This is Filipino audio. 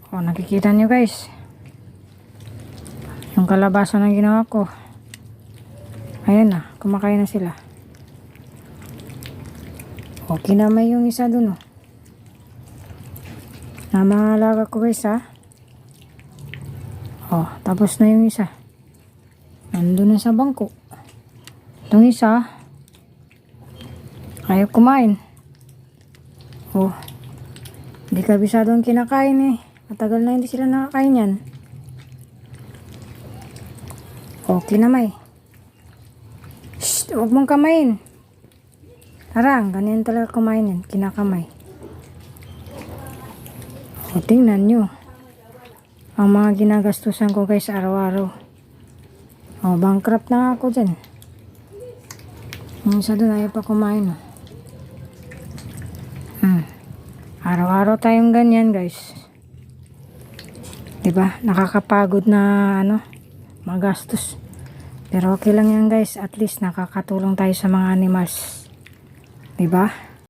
O, nakikita nyo guys. Yung kalabasa na ginawa ko. Ayan na, kumakain na sila. O, kinamay yung isa dun o. Na mga alaga ko guys ha. O, tapos na yung isa. Nandun na sa bangko. Itong isa, ayaw kumain. O, hindi kabisado ang kinakain eh. Matagal na hindi sila nakakain yan. O, kinamay. Shh, huwag mong kamain. Tarang, ganyan talaga kumain yan. Kinakamay. O, tingnan nyo. Ang mga ginagastusan ko guys araw-araw. O, bankrupt na ako dyan. Yung isa doon ayaw pa kumain. Araw-araw tayong ganyan guys. Diba? Nakakapagod na magastos. Pero okay lang yan guys. At least nakakatulong tayo sa mga animals. Diba?